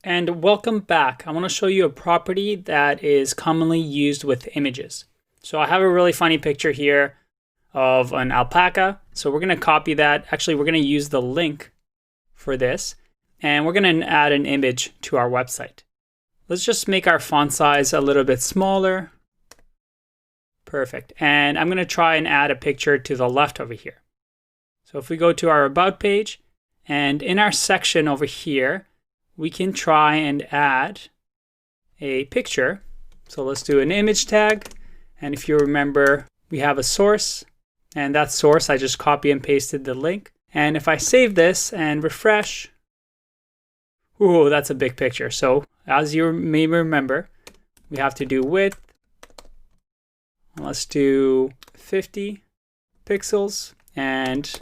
And welcome back. I want to show you a property that is commonly used with images. So I have a really funny picture here of an alpaca. So we're going to copy that. Actually, we're going to use the link for this, and we're going to add an image to our website. Let's just make our font size a little bit smaller. Perfect. And I'm going to try and add a picture to the left over here. So if we go to our About page, and in our section over here, we can try and add a picture. So let's do an image tag. And if you remember, we have a source, and that source, I just copy and pasted the link. And if I save this and refresh, ooh, that's a big picture. So as you may remember, we have to do width. Let's do 50 pixels and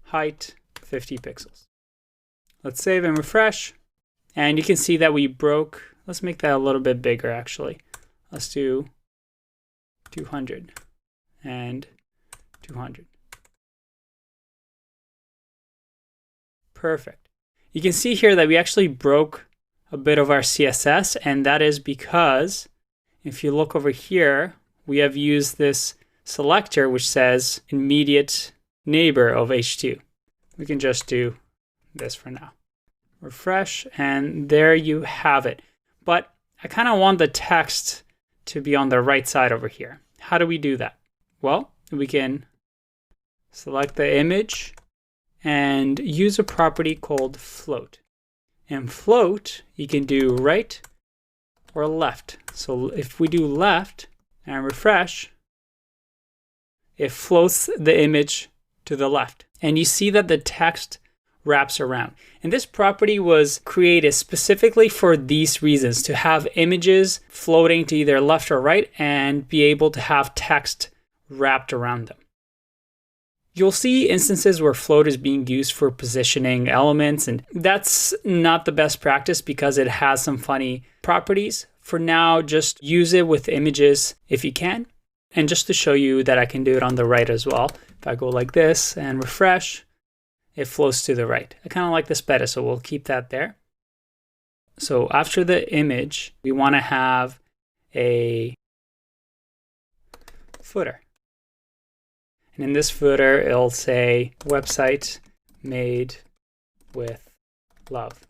height 50 pixels. Let's save and refresh. And you can see that we broke. Let's make that a little bit bigger actually. Let's do 200 and 200. Perfect. You can see here that we actually broke a bit of our CSS, and that is because if you look over here, we have used this selector which says immediate neighbor of H2. We can just do this for now. Refresh, and there you have it. But I kind of want the text to be on the right side over here. How do we do that? Well, we can select the image and use a property called float. And float, you can do right or left. So if we do left and refresh, it floats the image to the left. And you see that the text wraps around. And this property was created specifically for these reasons, to have images floating to either left or right and be able to have text wrapped around them. You'll see instances where float is being used for positioning elements, and that's not the best practice because it has some funny properties. For now, just use it with images if you can. And just to show you that I can do it on the right as well, if I go like this and refresh, it flows to the right. I kind of like this better, so we'll keep that there. So after the image, we want to have a footer. And in this footer, it'll say website made with love.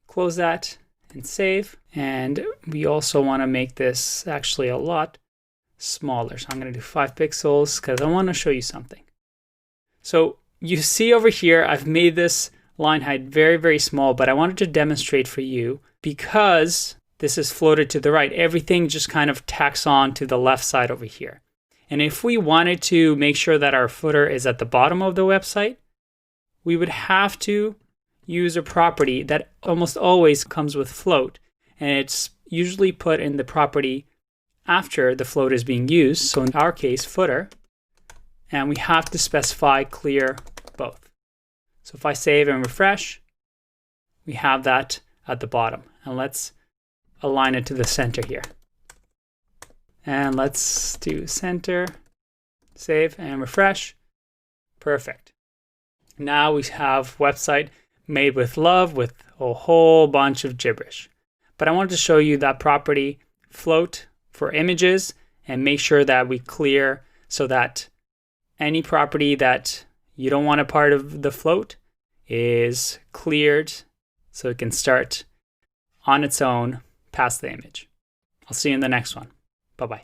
Close that and save. And we also want to make this actually a lot smaller. So I'm going to do 5 pixels because I want to show you something. So you see over here, I've made this line height very, very small, but I wanted to demonstrate for you because this is floated to the right. Everything just kind of tacks on to the left side over here. And if we wanted to make sure that our footer is at the bottom of the website, we would have to use a property that almost always comes with float. And it's usually put in the property after the float is being used. So in our case, footer. And we have to specify clear both. So if I save and refresh, we have that at the bottom. And let's align it to the center here. And let's do center, save and refresh. Perfect. Now we have website made with love with a whole bunch of gibberish. But I wanted to show you that property float for images and make sure that we clear so that any property that you don't want a part of the float is cleared so it can start on its own past the image. I'll see you in the next one. Bye-bye.